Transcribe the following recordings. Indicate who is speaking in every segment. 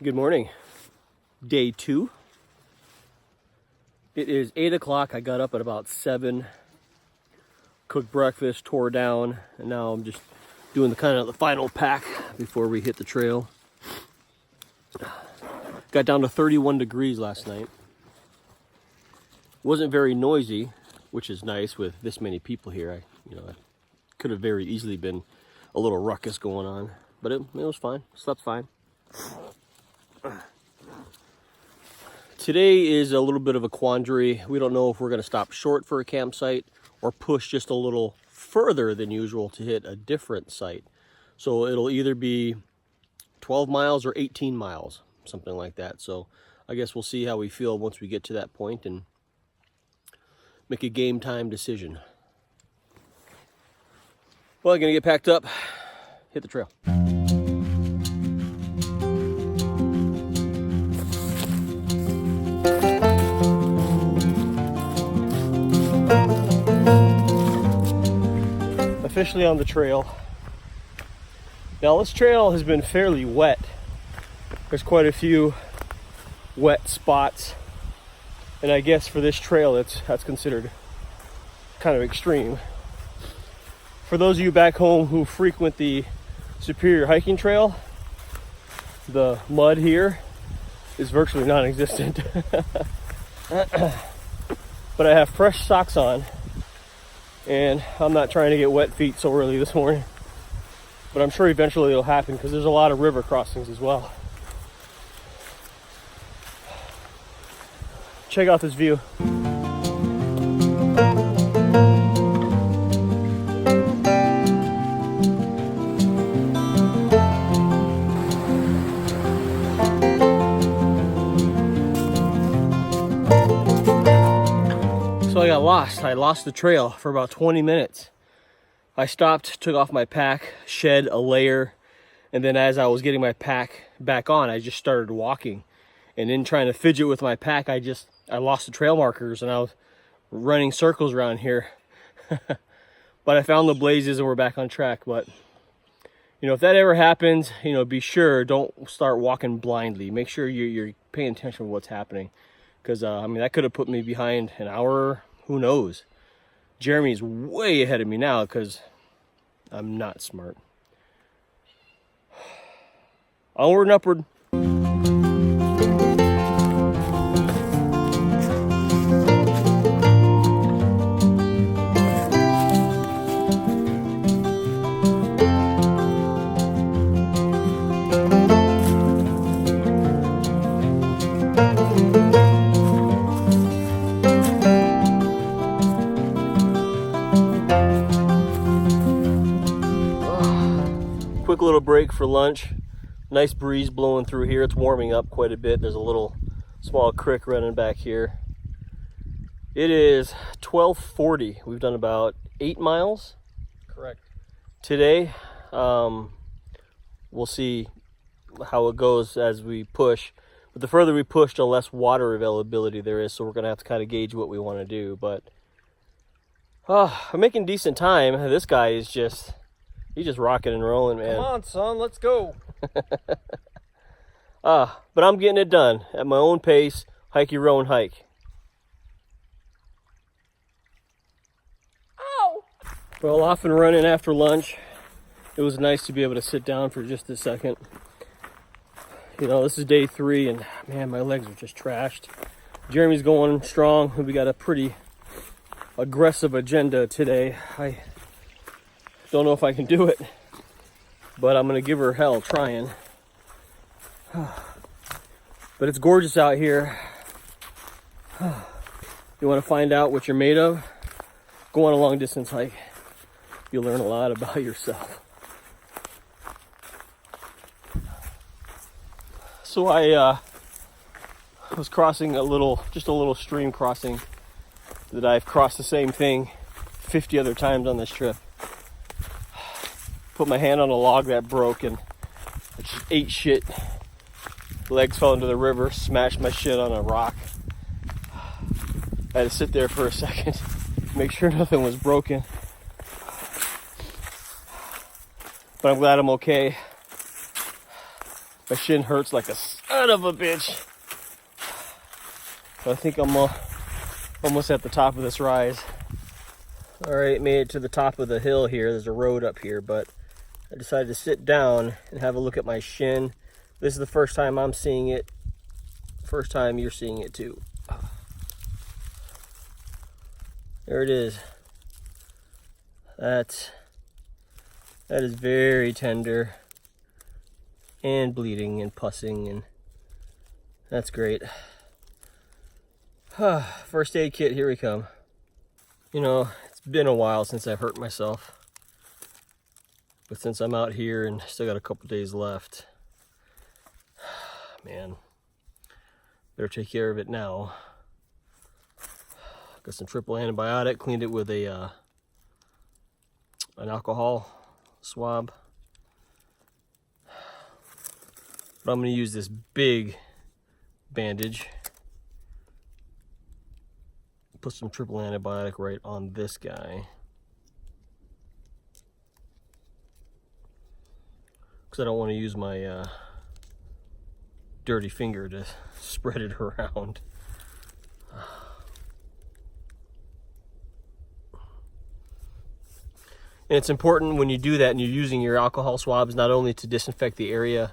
Speaker 1: Good morning. Day 2. It is 8 o'clock. I got up at about 7, cooked breakfast, tore down, and now I'm just doing the final pack before we hit the trail. Got down to 31 degrees last night. Wasn't very noisy, which is nice with this many people here. I could have very easily been a little ruckus going on, but it was fine. Slept fine. Today is a little bit of a quandary. We don't know if we're going to stop short for a campsite or push just a little further than usual to hit a different site. So it'll either be 12 miles or 18 miles, something like that. So I guess we'll see how we feel once we get to that point and make a game time decision. Well, I'm going to get packed up, hit the trail. Officially on the trail. Now this trail has been fairly wet. There's quite a few wet spots, and I guess for this trail that's considered kind of extreme. For those of you back home who frequent the Superior hiking trail, the mud here is virtually non-existent. But I have fresh socks on, and I'm not trying to get wet feet so early this morning, but I'm sure eventually it'll happen because there's a lot of river crossings as well. Check out this view. So I got lost. I lost the trail for about 20 minutes. I stopped, took off my pack, shed a layer, and then as I was getting my pack back on, I just started walking. And in trying to fidget with my pack, I lost the trail markers and I was running circles around here. But I found the blazes and we're back on track. But if that ever happens, be sure, don't start walking blindly. Make sure you're paying attention to what's happening. Because, that could have put me behind an hour. Who knows? Jeremy's way ahead of me now because I'm not smart. Onward and upward. Quick little break for lunch. Nice breeze blowing through here. It's warming up quite a bit. There's a little small creek running back here. It is 12:40. We've done about 8 miles.
Speaker 2: Correct.
Speaker 1: Today. We'll see how it goes as we push. But the further we push, the less water availability there is. So we're going to have to kind of gauge what we want to do. But I'm making decent time. This guy is he's just rocking and rolling, man.
Speaker 2: Come on, son, let's go.
Speaker 1: But I'm getting it done at my own pace. Hike your own hike.
Speaker 2: Ow!
Speaker 1: Well, off and running after lunch. It was nice to be able to sit down for just a second. This is day 3, and man, my legs are just trashed. Jeremy's going strong. We got a pretty aggressive agenda today. I don't know if I can do it, but I'm gonna give her hell trying. But it's gorgeous out here. You want to find out what you're made of? Go on a long distance hike. You'll learn a lot about yourself. So I was crossing just a little stream crossing that I've crossed the same thing 50 other times on this trip. Put my hand on a log that broke and I just ate shit. Legs fell into the river, smashed my shit on a rock. I had to sit there for a second, make sure nothing was broken. But I'm glad I'm okay. My shin hurts like a son of a bitch. I think I'm almost at the top of this rise. All right, made it to the top of the hill here. There's a road up here, but I decided to sit down and have a look at my shin. This is the first time I'm seeing it. First time you're seeing it too. There it is. That is very tender and bleeding and pussing, and that's great. First aid kit, here we come. You know, it's been a while since I've hurt myself, but since I'm out here and still got a couple days left, man, better take care of it now. Got some triple antibiotic, cleaned it with an alcohol swab. But I'm going to use this big bandage. Put some triple antibiotic right on this guy. Because I don't want to use my dirty finger to spread it around. And it's important when you do that and you're using your alcohol swabs not only to disinfect the area,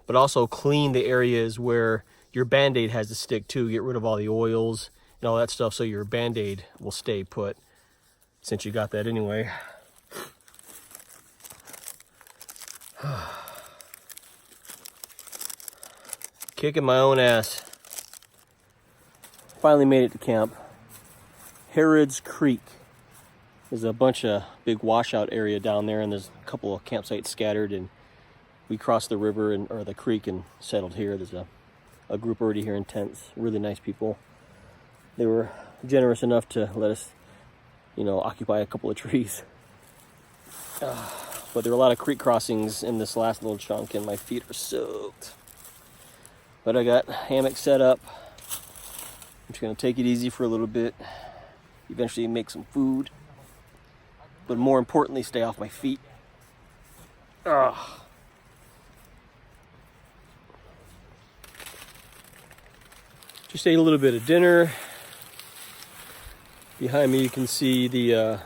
Speaker 1: but also clean the areas where your Band-Aid has to stick to. Get rid of all the oils and all that stuff so your Band-Aid will stay put, since you got that anyway. Kicking my own ass. Finally made it to camp. Harrods Creek. There's a bunch of big washout area down there, and there's a couple of campsites scattered, and we crossed the river or the creek and settled here. There's a group already here in tents. Really nice people. They were generous enough to let us, you know, occupy a couple of trees. But there were a lot of creek crossings in this last little chunk, and my feet are soaked. But I got hammock set up. I'm just gonna take it easy for a little bit. Eventually make some food. But more importantly, stay off my feet. Just ate a little bit of dinner. Behind me you can see the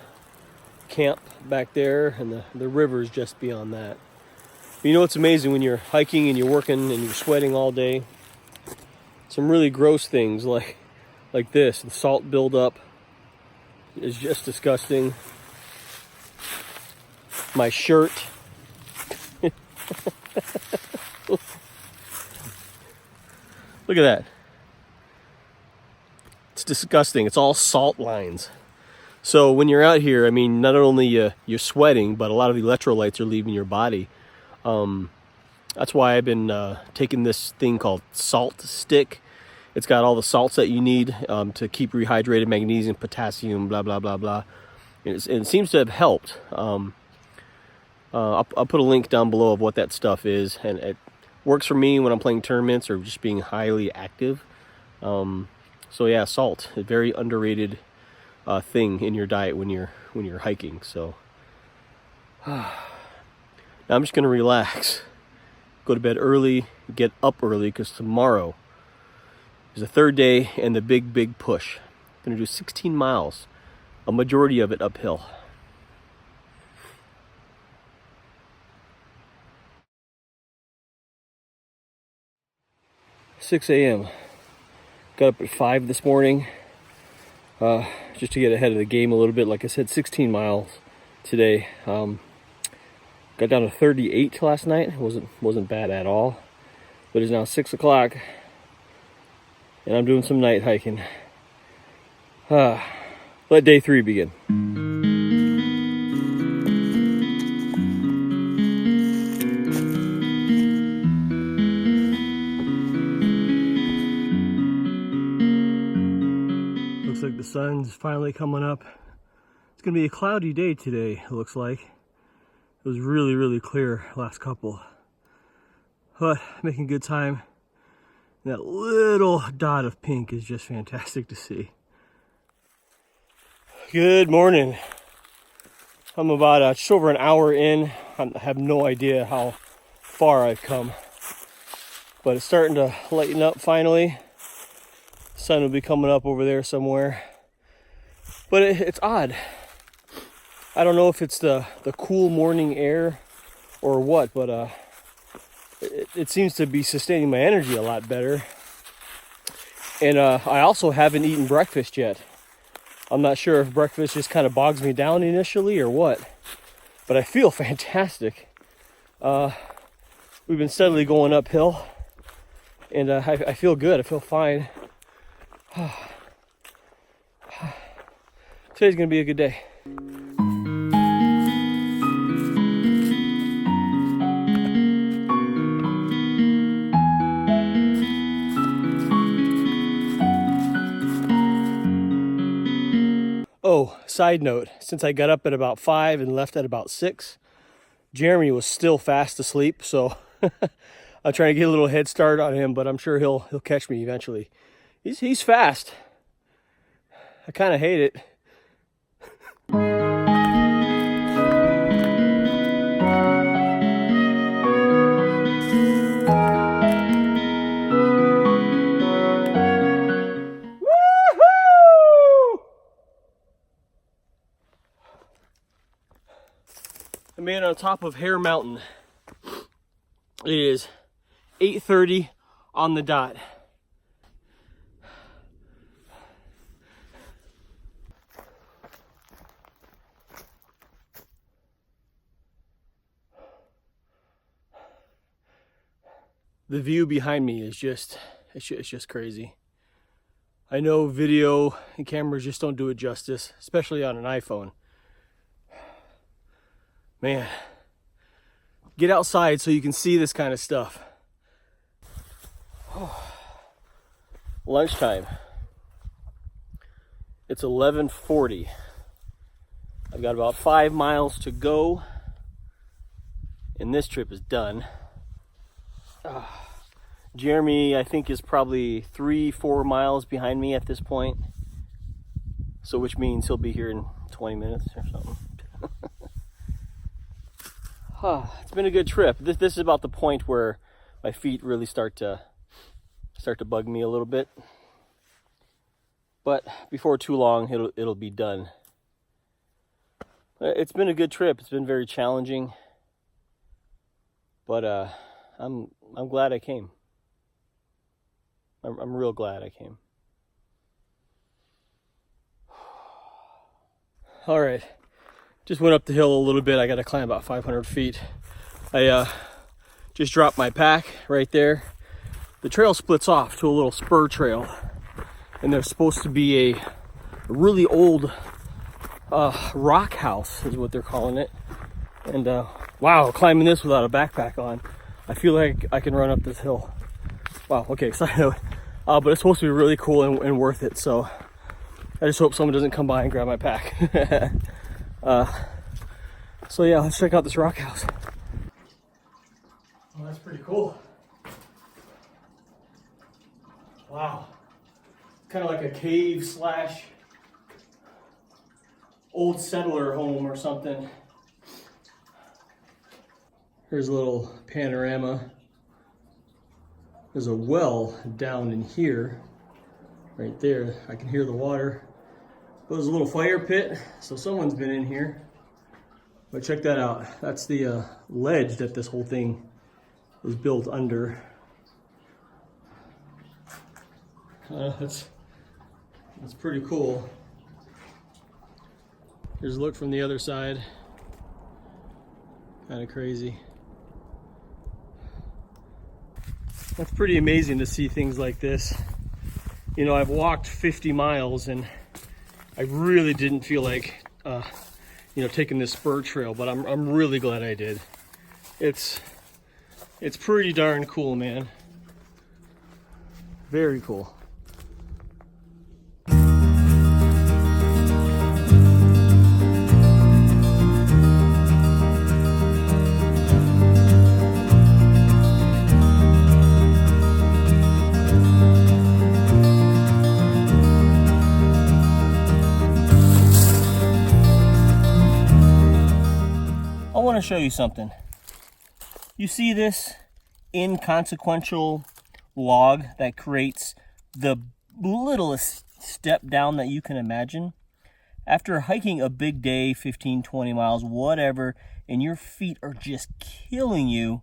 Speaker 1: camp back there, and the river is just beyond that. But you know what's amazing when you're hiking and you're working and you're sweating all day? Some really gross things like this. The salt buildup is just disgusting. My shirt. Look at that. It's disgusting. It's all salt lines. So when you're out here, I mean, not only you're sweating, but a lot of electrolytes are leaving your body. That's why I've been taking this thing called Salt Stick. It's got all the salts that you need to keep rehydrated, magnesium, potassium, blah, blah, blah, blah. And it seems to have helped. I'll put a link down below of what that stuff is, and it works for me when I'm playing tournaments or just being highly active. So yeah, salt, a very underrated thing in your diet when you're hiking. So now I'm just gonna relax, go to bed early, get up early, because tomorrow is the third day and the big push. I'm gonna do 16 miles, a majority of it uphill. 6 a.m. Got up at 5 this morning just to get ahead of the game a little bit. Like I said, 16 miles today. Got down to 38 last night. Wasn't bad at all. But it's now 6 o'clock and I'm doing some night hiking. Let day 3 begin. Looks like the sun's finally coming up. It's gonna be a cloudy day today, it looks like. It was really clear last couple. But making good time. And that little dot of pink is just fantastic to see. Good morning. I'm about just over an hour in. I have no idea how far I've come. but it's starting to lighten up finally. Sun will be coming up over there somewhere. But it's odd. I don't know if it's the cool morning air or what, but it seems to be sustaining my energy a lot better. And I also haven't eaten breakfast yet. I'm not sure if breakfast just kind of bogs me down initially or what, but I feel fantastic. We've been steadily going uphill, and I feel good. I feel fine. Today's gonna be a good day. Oh, side note, since I got up at about 5 and left at about 6, Jeremy was still fast asleep, so I'm trying to get a little head start on him, but I'm sure he'll catch me eventually. He's fast. I kind of hate it. I made it on top of Hare Mountain. It is 8:30 on the dot. The view behind me is just, it's just crazy. I know video and cameras just don't do it justice, especially on an iPhone. Man, get outside so you can see this kind of stuff. Lunchtime. It's 11:40. I've got about 5 miles to go, and this trip is done. Jeremy, I think, is probably 3-4 miles behind me at this point. So which means he'll be here in 20 minutes or something. It's been a good trip. This is about the point where my feet really start to bug me a little bit. But before too long, it'll be done. It's been a good trip. It's been very challenging, but I'm glad I came. I'm real glad I came. All right, just went up the hill a little bit. I got to climb about 500 feet. I just dropped my pack right there. The trail splits off to a little spur trail, and there's supposed to be a really old rock house is what they're calling it. And wow, climbing this without a backpack on, I feel like I can run up this hill. Wow, okay, side note. But it's supposed to be really cool and worth it, so I just hope someone doesn't come by and grab my pack. So yeah, let's check out this rock house. Oh, that's pretty cool. Wow. Kind of like a cave slash old settler home or something. Here's a little panorama. There's a well down in here, right there. I can hear the water. There's a little fire pit, so someone's been in here. But check that out. That's the ledge that this whole thing was built under. That's pretty cool. Here's a look from the other side. Kind of crazy. That's pretty amazing to see things like this. You know, I've walked 50 miles and I really didn't feel like, you know, taking this spur trail, but I'm really glad I did. It's pretty darn cool, man. Very cool. I want to show you something. You see this inconsequential log that creates the littlest step down that you can imagine. After hiking a big day, 15, 20 miles, whatever, and your feet are just killing you,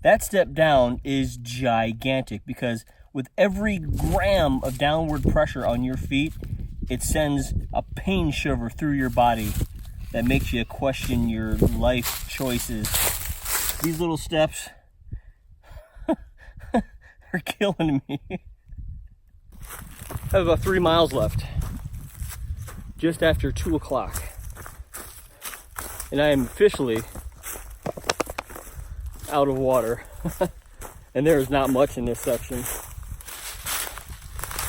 Speaker 1: that step down is gigantic, because with every gram of downward pressure on your feet, it sends a pain shiver through your body that makes you question your life choices. These little steps are killing me. I have about 3 miles left, just after 2 o'clock. And I am officially out of water. And there is not much in this section.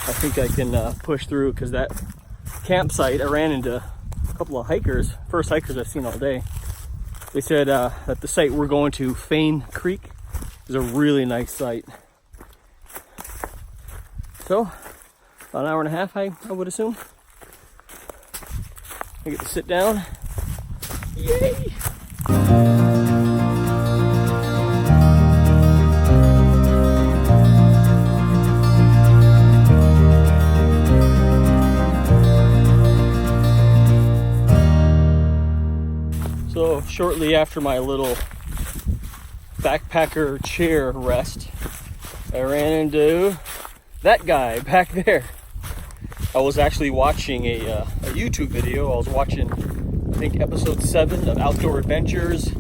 Speaker 1: I think I can push through, because that campsite, I ran into a couple of hikers, first hikers I've seen all day. They said that the site we're going to, Fane Creek, is a really nice site. So, about an hour and a half, I would assume. I get to sit down. Yay! So shortly after my little backpacker chair rest, I ran into that guy back there. I was actually watching a YouTube video. I was watching, I think, episode 7 of Outdoor Adventures,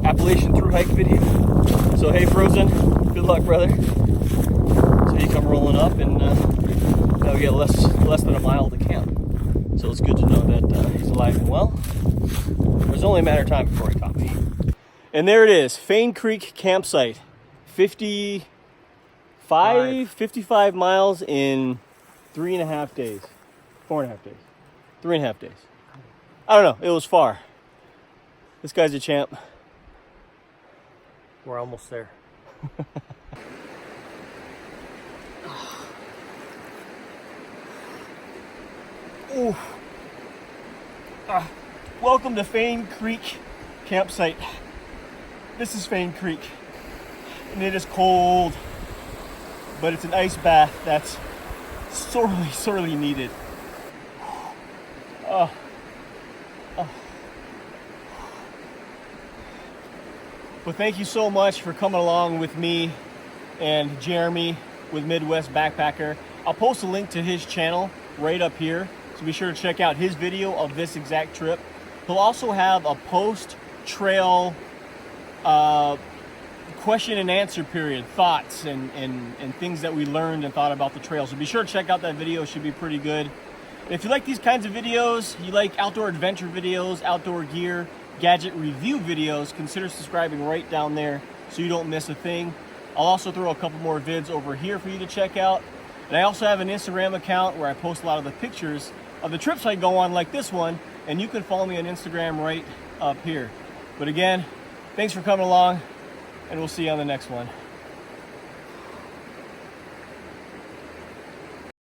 Speaker 1: Appalachian Through Hike video. So hey, Frozen, good luck, brother. So he come rolling up, and now we get less than a mile to camp. So it's good to know that he's alive and well. It was only a matter of time before he caught me. And there it is, Fane Creek campsite. 55 miles in 3.5 days. 4.5 days. 3.5 days. I don't know, it was far. This guy's a champ.
Speaker 2: We're almost there.
Speaker 1: Ooh. Welcome to Fane Creek campsite. This is Fane Creek, and it is cold, but it's an ice bath that's sorely needed. Well, thank you so much for coming along with me and Jeremy with Midwest Backpacker. I'll post a link to his channel right up here, so be sure to check out his video of this exact trip. He'll also have a post-trail question and answer period, thoughts and things that we learned and thought about the trail. So be sure to check out that video, it should be pretty good. And if you like these kinds of videos, you like outdoor adventure videos, outdoor gear, gadget review videos, consider subscribing right down there so you don't miss a thing. I'll also throw a couple more vids over here for you to check out. And I also have an Instagram account where I post a lot of the pictures of the trips I go on, like this one, and you can follow me on Instagram right up here. But again, thanks for coming along, and we'll see you on the next one.